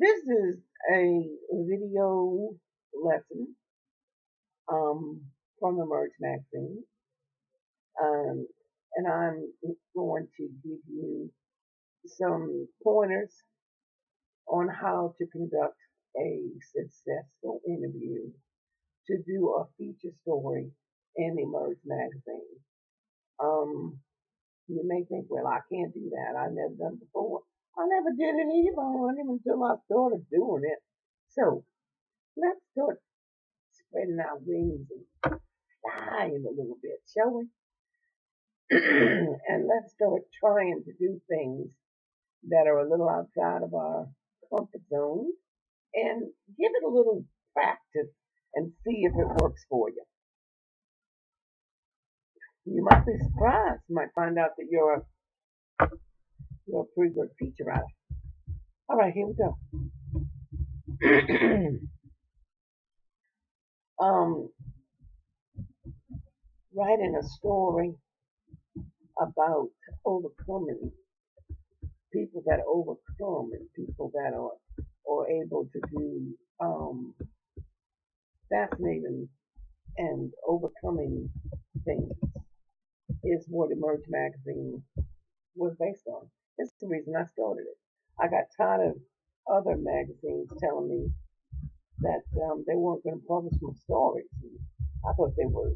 This is a video lesson from the Merge magazine, um, and I'm going to give you some pointers on how to conduct a successful interview to do a feature story in the Merge magazine. Um, you may think, well, I can't do that. I've never done it before. I never did it either until I started doing it. So let's start spreading our wings and flying a little bit, shall we? And let's start trying to do things that are a little outside of our comfort zone and give it a little practice and see if it works for you. You might be surprised. You might find out that you're a pretty good feature writer. All right, here we go. um, Writing a story about overcoming people that overcome and people that are able to do fascinating and overcoming things is what Emerge magazine was based on. It's the reason I started it. I got tired of other magazines telling me that they weren't going to publish my stories. And I thought they were.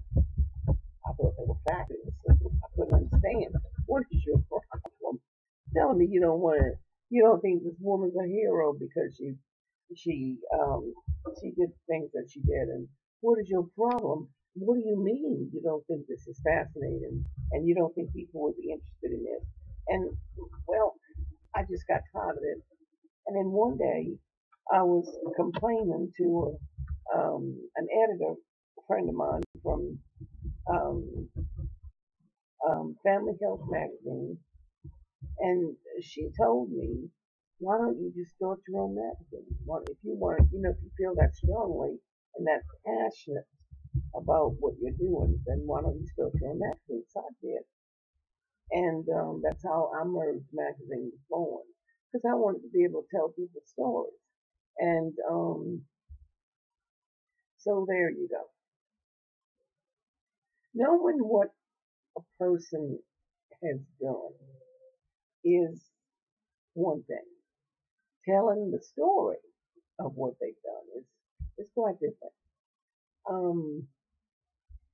I thought they were fabulous. I couldn't understand. What is your problem? Telling me you don't think this woman's a hero because she did things that she did. And what is your problem? What do you mean you don't think this is fascinating and you don't think people would be interested in this? And well, I just got tired of it. And then one day I was complaining to an editor, a friend of mine from um, Family Health magazine, and she told me, why don't you just start your own magazine? If you want, if you feel that strongly and that passionate about what you're doing, then why don't you start your own magazine? So I did. And that's how I Merged magazine was born. Because I wanted to be able to tell people stories. And so there you go. Knowing what a person has done is one thing. Telling the story of what they've done is quite different. Um,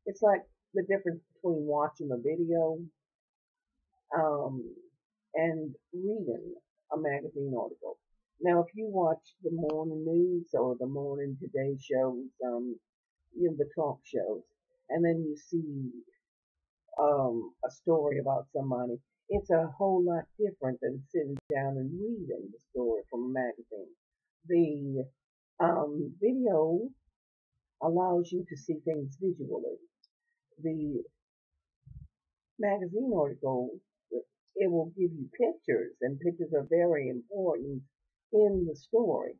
it's like the difference between watching a video um, and reading a magazine article. Now, if you watch the morning news or the morning Today shows, the talk shows, and then you see a story about somebody, it's a whole lot different than sitting down and reading the story from a magazine. The video allows you to see things visually. The magazine article, it will give you pictures, and pictures are very important in the story.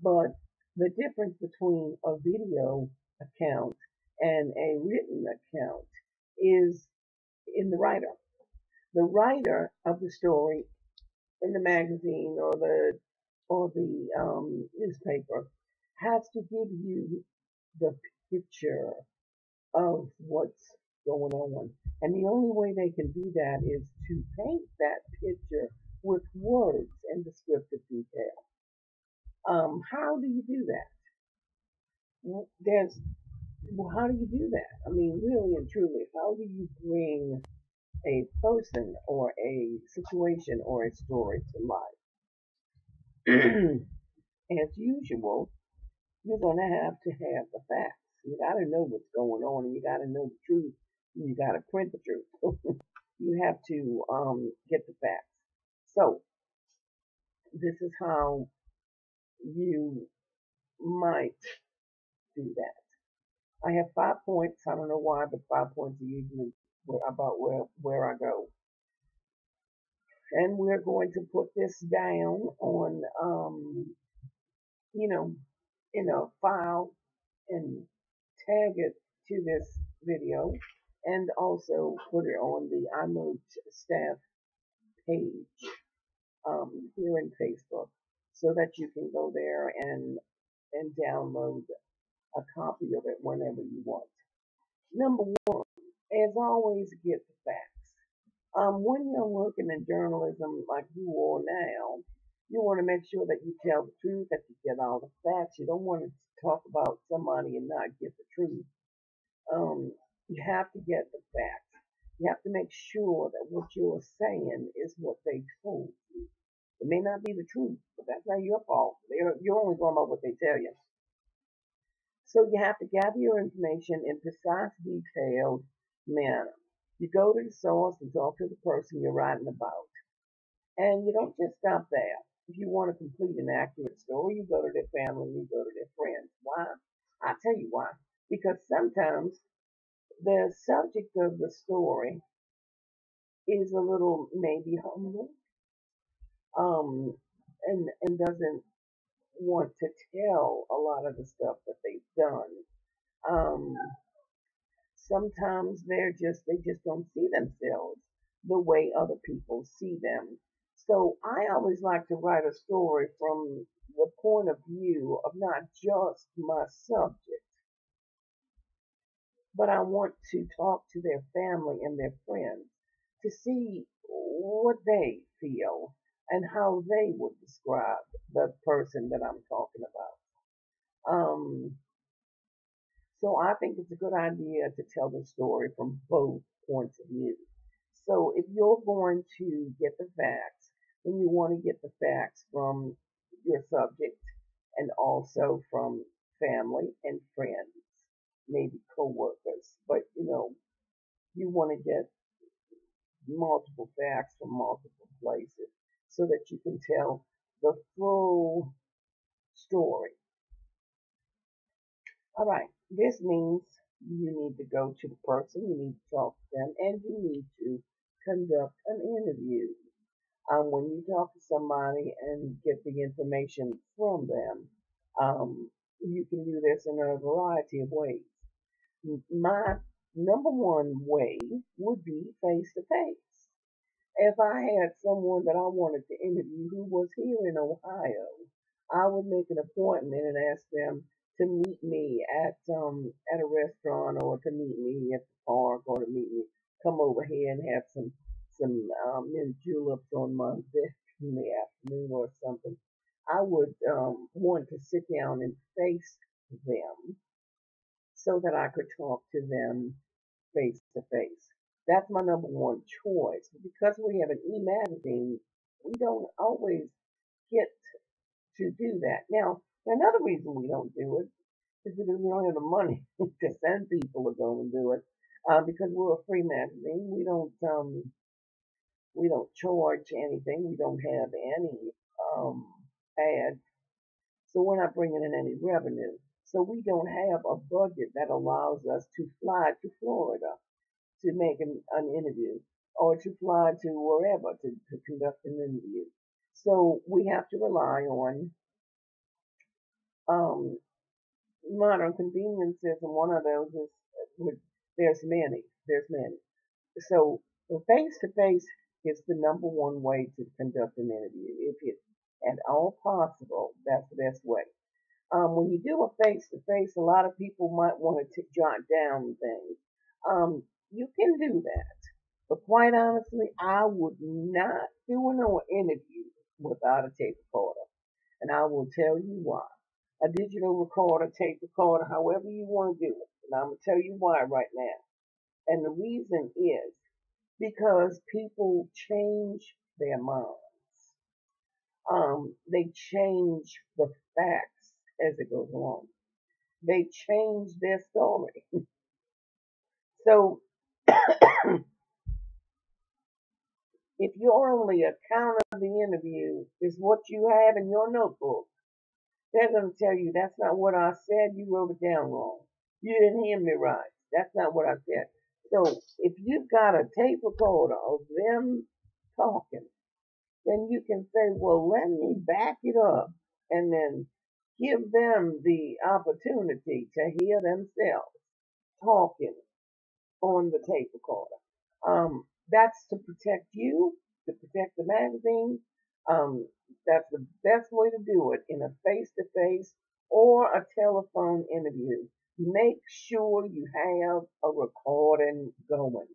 But the difference between a video account and a written account is in the writer. The writer of the story in the magazine or the newspaper has to give you the picture of what's going on. And the only way they can do that is to paint that picture with words and descriptive detail. How do you do that? How do you do that? I mean, really and truly, how do you bring a person or a situation or a story to life? As usual, you're going to have the facts. You got to know what's going on, and you got to know the truth, and you got to print the truth. You have to get the facts. So this is how you might do that. I have 5 points. I don't know why, but 5 points are usually about where I go. And we're going to put this down on, in a file and tag it to this video and also put it on the iMerge staff page here in Facebook. so that you can go there and download a copy of it whenever you want. Number one, as always, get the facts. When you're working in journalism like you are now, you want to make sure that you tell the truth, that you get all the facts. You don't want to talk about somebody and not get the truth. You have to get the facts. You have to make sure that what you're saying is what they told you. It may not be the truth, but that's not your fault. You're only going by what they tell you. So you have to gather your information in precise, detailed manner. You go to the source and talk to the person you're writing about. And you don't just stop there. If you want to complete an accurate story, you go to their family, you go to their friends. Why? I'll tell you why. Because sometimes the subject of the story is a little maybe humble, and doesn't want to tell a lot of the stuff that they've done. Um, Sometimes they just don't see themselves the way other people see them. So I always like to write a story from the point of view of not just my subject, but I want to talk to their family and their friends to see what they feel and how they would describe the person that I'm talking about. So I think it's a good idea to tell the story from both points of view. So if you're going to get the facts, then you want to get the facts from your subject and also from family and friends, maybe coworkers. But you want to get multiple facts from multiple places so that you can tell the full story. All right, this means you need to go to the person, you need to talk to them, and you need to conduct an interview. When you talk to somebody and get the information from them, you can do this in a variety of ways. My number one way would be face to face. If I had someone that I wanted to interview who was here in Ohio, I would make an appointment and ask them to meet me at a restaurant, or to meet me at the park, or to meet me come over here and have some mint juleps on my desk in the afternoon or something. I would want to sit down and face them so that I could talk to them face to face. That's my number one choice. Because we have an e-magazine, we don't always get to do that. Now, another reason we don't do it is because we don't have the money to send people to go and do it. Because we're a free magazine, we don't charge anything. We don't have any ads, so we're not bringing in any revenue. So we don't have a budget that allows us to fly to Florida to make an interview, or to fly to wherever to conduct an interview. So we have to rely on um, modern conveniences, and one of those is there's many. There's many. So face to face is the number one way to conduct an interview. If it's at all possible, that's the best way. When you do a face to face, a lot of people might want to jot down things. You can do that, but quite honestly, I would not do an interview without a tape recorder, and I will tell you why. A digital recorder, tape recorder, however you want to do it, and I'm gonna tell you why right now. And the reason is because people change their minds. They change the facts as it goes along. They change their story. So if your only account of the interview is what you have in your notebook, they're going to tell you that's not what I said. You wrote it down wrong. You didn't hear me right. That's not what I said. So if you've got a tape recorder of them talking, then you can say, well, let me back it up and then give them the opportunity to hear themselves talking on the tape recorder. That's to protect you, to protect the magazine. Um, That's the best way to do it in a face-to-face or a telephone interview. Make sure you have a recording going.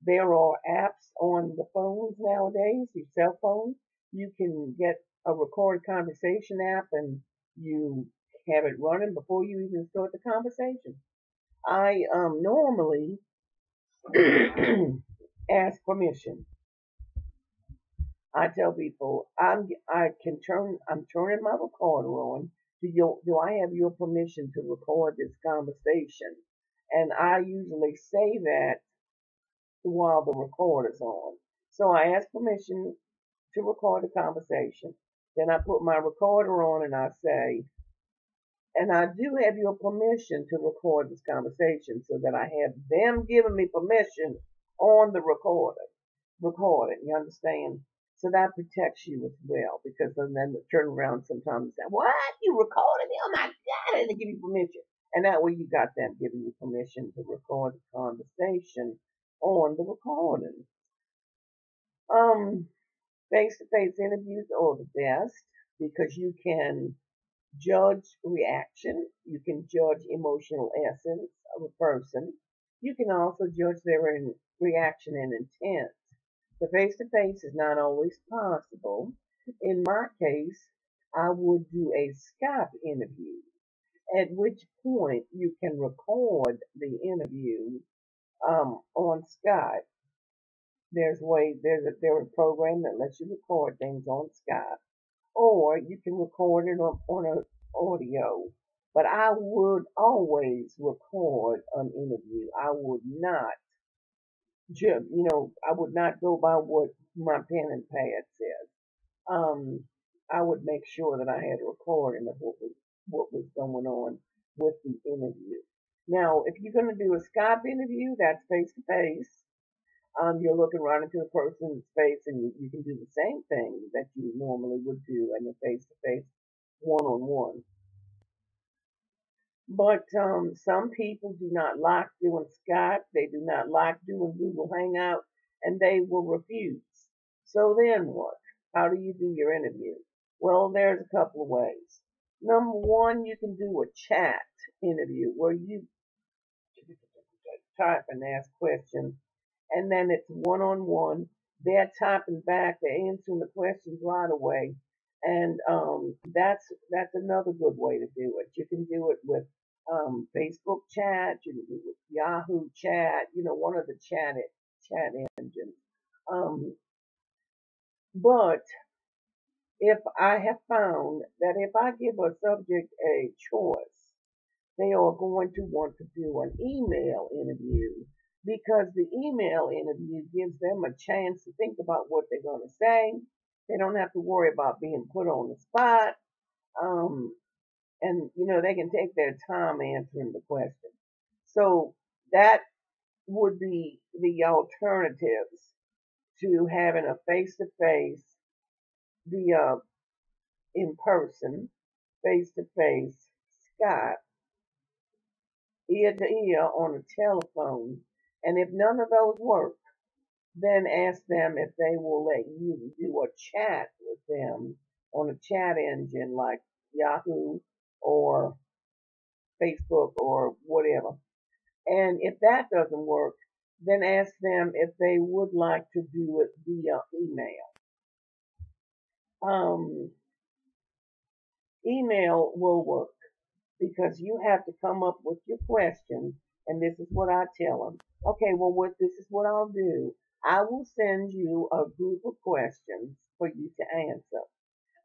There are apps on the phones nowadays, your cell phone. You can get a recorded conversation app and you have it running before you even start the conversation. I normally ask permission. I tell people I'm turning my recorder on. Do I have your permission to record this conversation? And I usually say that while the recorder's on. So I ask permission to record the conversation. Then I put my recorder on and I say, and I do have your permission to record this conversation, so that I have them giving me permission on the recording, you understand? So that protects you as well, because then they turn around sometimes and say, what? You recorded me? Oh my God, I didn't give you permission. And that way you got them giving you permission to record the conversation on the recording. Um, Face-to-face interviews are the best because you can judge reaction, you can judge emotional essence of a person, you can also judge their reaction and intent. The face-to-face is not always possible. In my case, I would do a Skype interview, at which point you can record the interview on Skype. There's a program that lets you record things on Skype, or you can record it on an audio. But I would always record an interview. I would not, I would not go by what my pen and pad says. I would make sure that I had a recording of what was going on with the interview. Now, if you're going to do a Skype interview, that's face to face. You're looking right into the person's face, and you can do the same thing that you normally would do in a face-to-face, one-on-one. But some people do not like doing Skype. They do not like doing Google Hangout, and they will refuse. So then what? How do you do your interview? Well, there's a couple of ways. Number one, you can do a chat interview where you type and ask questions, and then it's one-on-one. They're typing back, they're answering the questions right away, and that's another good way to do it. You can do it with Facebook chat, you can do it with Yahoo chat, one of the chat engines. Um, but if I have found that if I give a subject a choice, they are going to want to do an email interview, because the email interview gives them a chance to think about what they're going to say. They don't have to worry about being put on the spot. Um, and, they can take their time answering the question. So that would be the alternatives to having a face-to-face, the in-person, face-to-face Skype, ear to ear on a telephone. And if none of those work, then ask them if they will let you do a chat with them on a chat engine like Yahoo or Facebook or whatever. And if that doesn't work, then ask them if they would like to do it via email. Email will work, because you have to come up with your questions, and this is what I tell them. Okay, well, this is what I'll do. I will send you a group of questions for you to answer.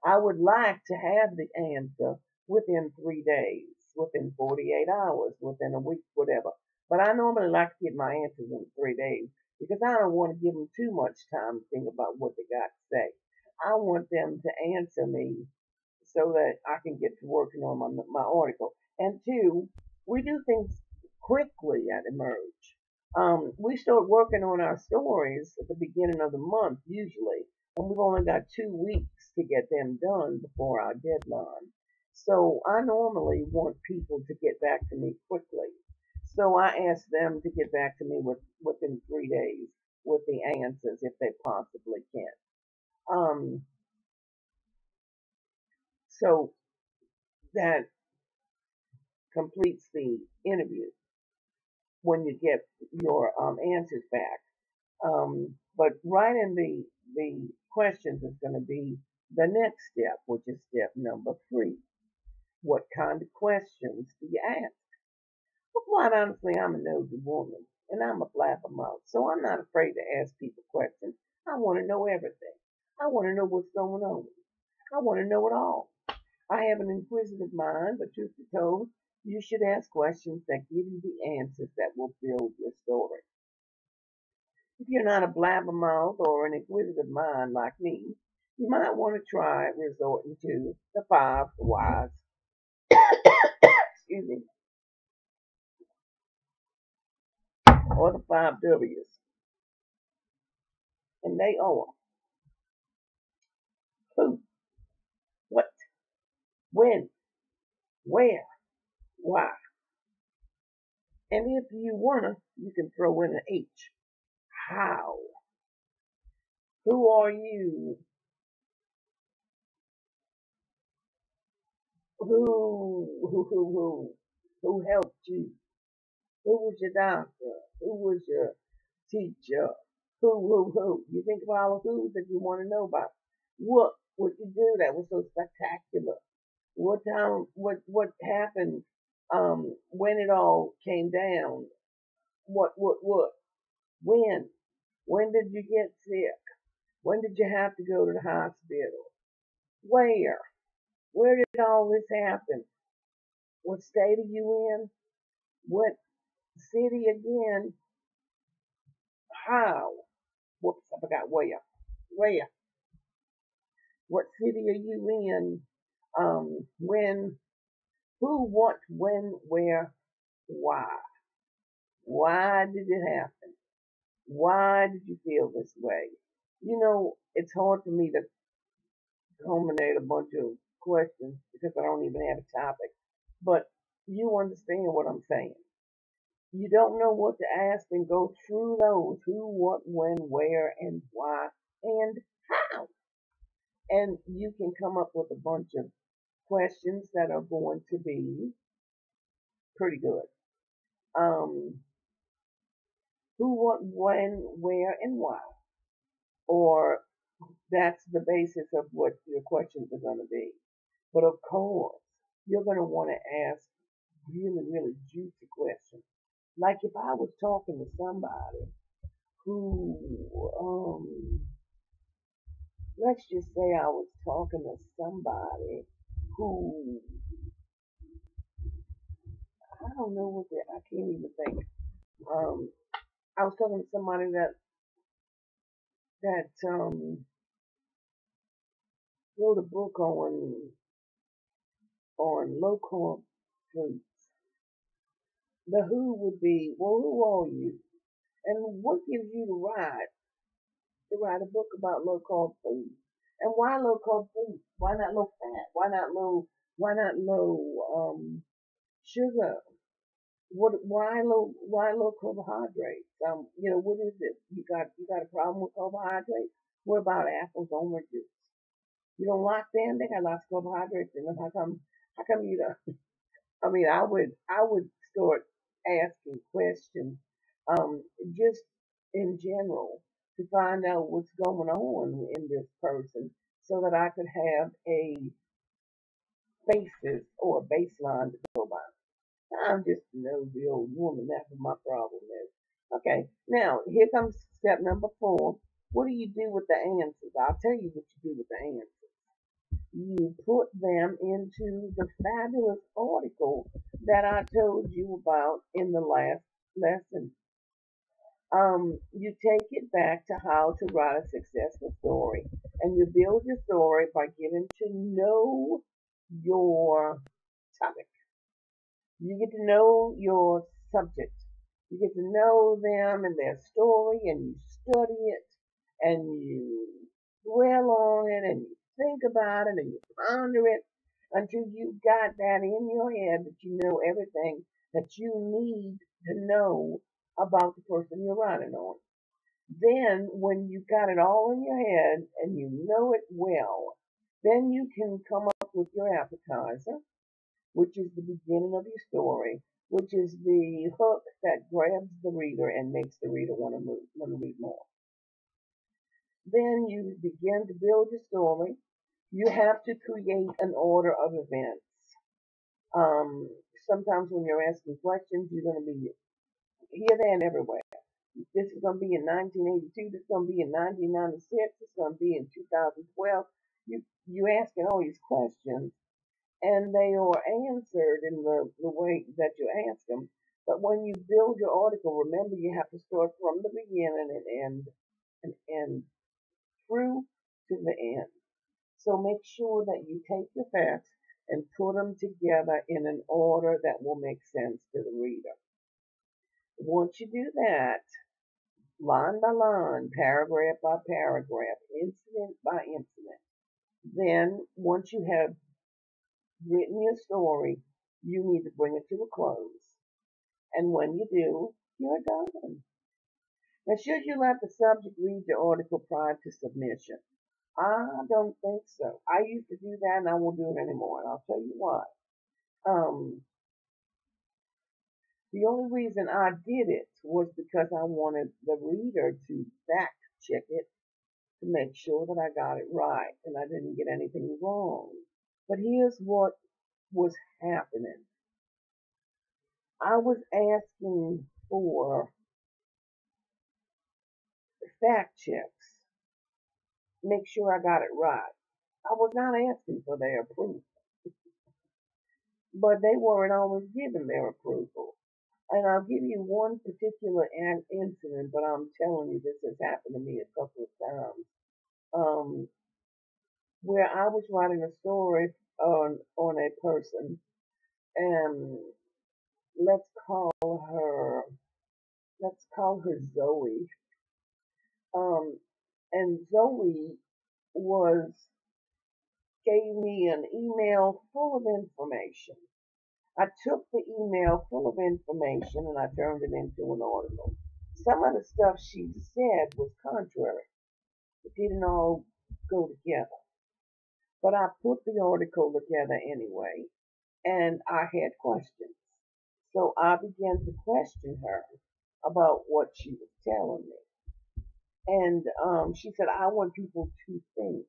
I would like to have the answer within 3 days, within 48 hours, within a week, whatever. But I normally like to get my answers in 3 days, because I don't want to give them too much time to think about what they got to say. I want them to answer me so that I can get to working on my article. And two, we do things quickly at Emerge. We start working on our stories at the beginning of the month usually, and we've only got 2 weeks to get them done before our deadline. So I normally want people to get back to me quickly. So I ask them to get back to me within 3 days with the answers if they possibly can. So that completes the interview when you get your answers back. But right in the questions is going to be the next step, which is step number 3. What kind of questions do you ask? Well, quite honestly, I'm a nosy woman and I'm a blabbermouth, so I'm not afraid to ask people questions. I want to know everything. I want to know what's going on. I want to know it all. I have an inquisitive mind, but truth be told, you should ask questions that give you the answers that will build your story. If you're not a blabbermouth or an inquisitive mind like me, you might want to try resorting to the 5 whys, excuse me, or the 5 W's. And they are who, what, when, where, why. And if you wanna, you can throw in an H. How? Who are you? Who helped you? Who was your doctor? Who was your teacher? Who? You think of all the who's that you want to know about. What would you do that was so spectacular? What time? What happened? When it all came down? What? When? When did you get sick? When did you have to go to the hospital? Where? Where did all this happen? What state are you in? What city again? How? Whoops, I forgot where. Where? What city are you in? When? Who? What? When? Where? Why? Why did it happen? Why did you feel this way? You know, it's hard for me to culminate a bunch of questions because I don't even have a topic. But you understand what I'm saying. You don't know what to ask, then go through those who, what, when, where, and why, and how. And you can come up with a bunch of questions that are going to be pretty good. Who, what, when, where, and why. Or that's the basis of what your questions are going to be. But of course, you're going to want to ask really, really juicy questions. Like if I was talking to somebody who, let's just say I was talking to somebody who, I don't know what I can't even think. I was talking to somebody that wrote a book on low carb foods. The who would be, well, who are you? And what gives you the right to write a book about low carb food? And why low carb food? Why not low fat? Why not low sugar? Why low carbohydrates? What is it? You got a problem with carbohydrates? What about apples, oranges? You don't like them? They got lots of carbohydrates in them. How come you don't? I mean, I would start asking questions, just in general to find out what's going on in this person so that I could have a basis or a baseline to go by. I'm just a nosy old woman. That's what my problem is. Okay, now here comes step number 4. What do you do with the answers? I'll tell you what you do with the answers. You put them into the fabulous article that I told you about in the last lesson. You take it back to how to write a successful story, and you build your story by getting to know your topic. You get to know your subject. You get to know them and their story, and you study it, and you dwell on it, and you think about it, and you ponder it until you got that in your head that you know everything that you need to know about the person you're writing on. Then, when you got it all in your head and you know it well, then you can come up with your appetizer, which is the beginning of your story, which is the hook that grabs the reader and makes the reader want to read more. Then you begin to build your story. You have to create an order of events. Um, Sometimes when you're asking questions, you're going to be here, there, and everywhere. This is going to be in 1982. This is going to be in 1996. This is going to be in 2012. You're asking all these questions, and they are answered in the way that you ask them. But when you build your article, remember you have to start from the beginning and through to the end. So make sure that you take your facts and put them together in an order that will make sense to the reader. Once you do that, line by line, paragraph by paragraph, incident by incident, then once you have written your story, you need to bring it to a close. And when you do, you're done. Now, should you let the subject read your article prior to submission? I don't think so. I used to do that and I won't do it anymore. And I'll tell you why. Um, the only reason I did it was because I wanted the reader to fact check it to make sure that I got it right and I didn't get anything wrong. But here's what was happening. I was asking for fact checks, make sure I got it right. I was not asking for their approval, but they weren't always giving their approval. And I'll give you one particular incident, but I'm telling you this has happened to me a couple of times. Um, where I was writing a story on a person, and let's call her let's call her Zoe. Um, and Zoe was gave me an email full of information. I took the email full of information and I turned it into an article. Some of the stuff she said was contrary. It didn't all go together. But I put the article together anyway, and I had questions. So I began to question her about what she was telling me. And she said, I want people to think.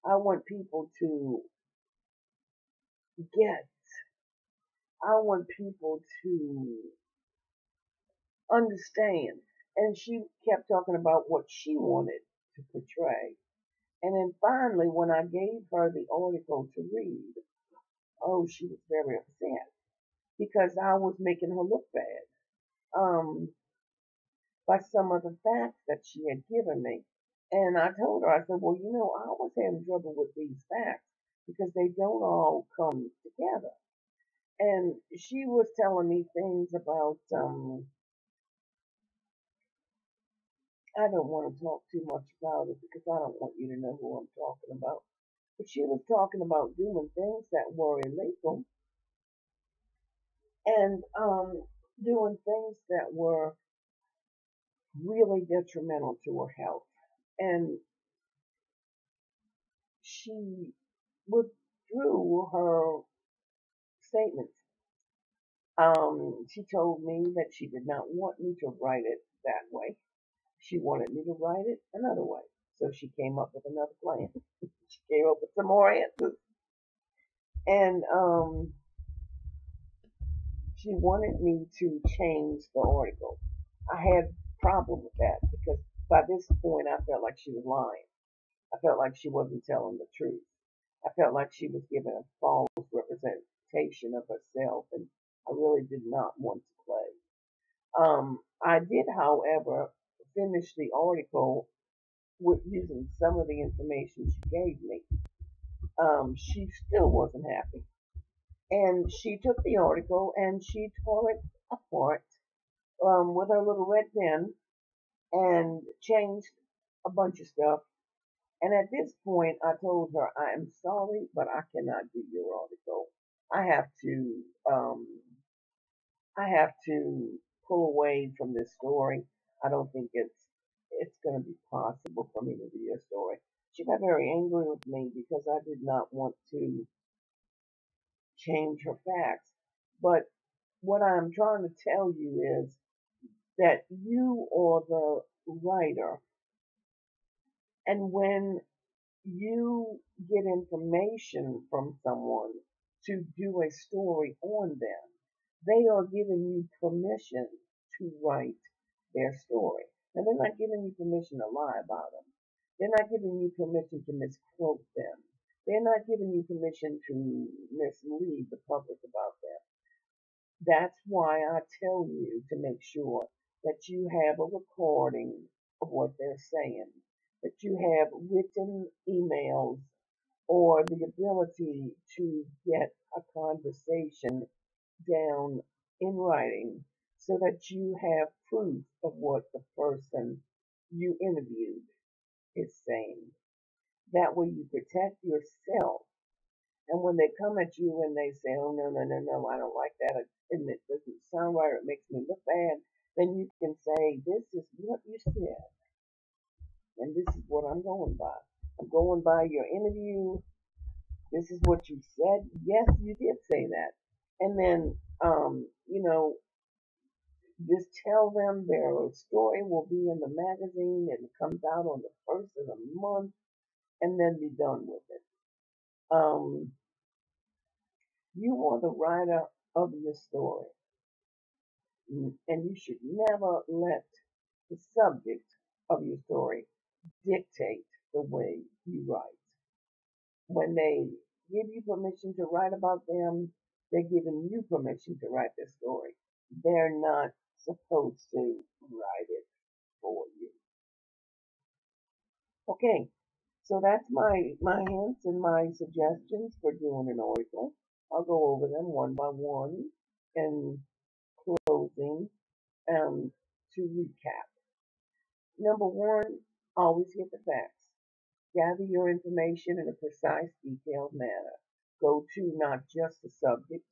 I want people to get. I want people to understand. And she kept talking about what she wanted to portray. And then finally, when I gave her the article to read, oh, she was very upset because I was making her look bad by some of the facts that she had given me. And I told her, I said, well, I was having trouble with these facts because they don't all come together. And she was telling me things about, I don't want to talk too much about it because I don't want you to know who I'm talking about. But she was talking about doing things that were illegal and doing things that were really detrimental to her health. And she withdrew her statements. She told me that she did not want me to write it that way. She wanted me to write it another way. So she came up with another plan. She came up with some more answers. And she wanted me to change the article. I had a problem with that because by this point I felt like she was lying. I felt like she wasn't telling the truth. I felt like she was giving a false representation of herself, and I really did not want to play. I did, however, finish the article with using some of the information she gave me. She still wasn't happy. And she took the article and she tore it apart with her little red pen and changed a bunch of stuff. And at this point, I told her, I am sorry, but I cannot do your article. I have to, um, I have to pull away from this story. I don't think it's going to be possible for me to do your story. She got very angry with me because I did not want to change her facts. But what I'm trying to tell you is that you are the writer, and when you get information from someone to do a story on them, they are giving you permission to write their story. And they're not giving you permission to lie about them. They're not giving you permission to misquote them. They're not giving you permission to mislead the public about them. That's why I tell you to make sure that you have a recording of what they're saying, that you have written emails or the ability to get a conversation down in writing so that you have proof of what the person you interviewed is saying. That way you protect yourself. And when they come at you and they say, oh, no, no, no, no, I don't like that, and it doesn't sound right, or it makes me look bad, then you can say, this is what you said, and this is what I'm going by. I'm going by your interview. This is what you said. Yes, you did say that. And then, just tell them their story will be in the magazine and it comes out on the first of the month, and then be done with it. Um, you are the writer of your story, and you should never let the subject of your story dictate the way you write. When they give you permission to write about them, they're giving you permission to write their story. They're not supposed to write it for you. Okay, so that's my hints and my suggestions for doing an article. I'll go over them one by one and closing to recap. Number one, always get the facts. Gather your information in a precise, detailed manner. Go to not just the subject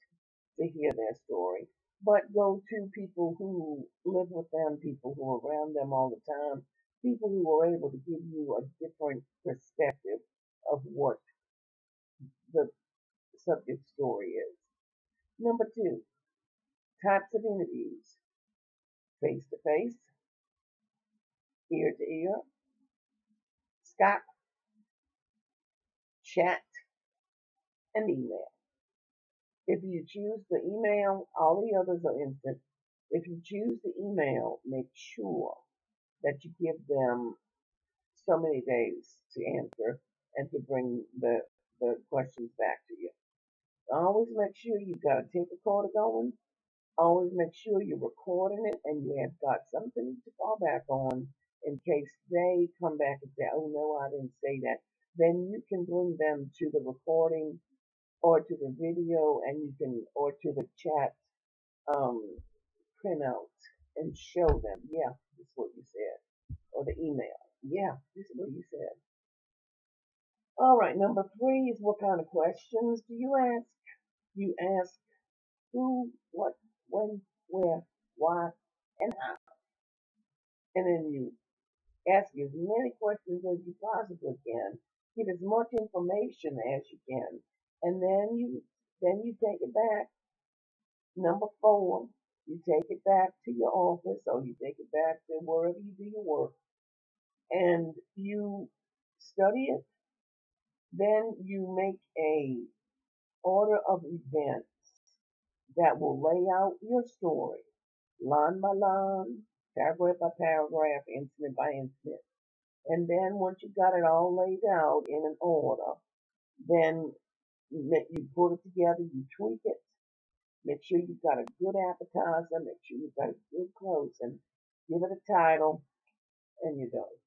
to hear their story, but go to people who live with them, people who are around them all the time, people who are able to give you a different perspective of what the subject story is. Number two, types of interviews: face to face, ear to ear, Skype, chat, and email. If you choose the email, all the others are instant. If you choose the email, make sure that you give them so many days to answer and to bring the questions back to you. Always make sure you've got a tape recorder going. Always make sure you're recording it and you have got something to fall back on in case they come back and say, oh no, I didn't say that. Then you can bring them to the recording or to the video, and you can, or to the chat um, printout and show them, yeah, this is what you said. Or the email, yeah, this is what you said. All right, number three is, what kind of questions do you ask? You ask who, what, when, where, why, and how. And then you ask as many questions as you possibly can. Get as much information as you can. And then you take it back. Number four, you take it back to your office, or you take it back to wherever you do your work, and you study it. Then you make a order of events that will lay out your story, line by line, paragraph by paragraph, incident by incident. And then once you've got it all laid out in an order, then you put it together, you tweak it, make sure you've got a good appetizer, make sure you've got a good closing, give it a title, and you're done.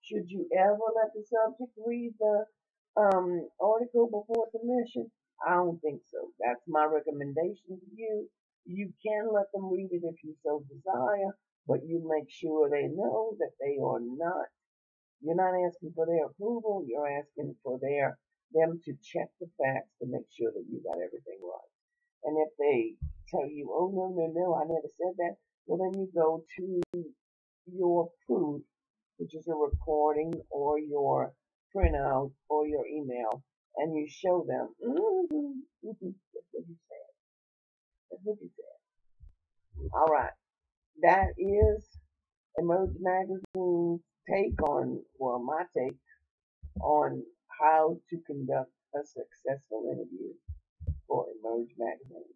Should you ever let the subject read the article before submission? I don't think so. That's my recommendation to you. You can let them read it if you so desire, but you make sure they know that they are not, you're not asking for their approval, you're asking for them to check the facts to make sure that you got everything right. And if they tell you, oh, no, no, no, I never said that, well, then you go to your proof which is a recording or your printout or your email, and you show them, that's what you said. That's what you said. All right. That is Emerge Magazine's take on, well, my take on how to conduct a successful interview for Emerge Magazine.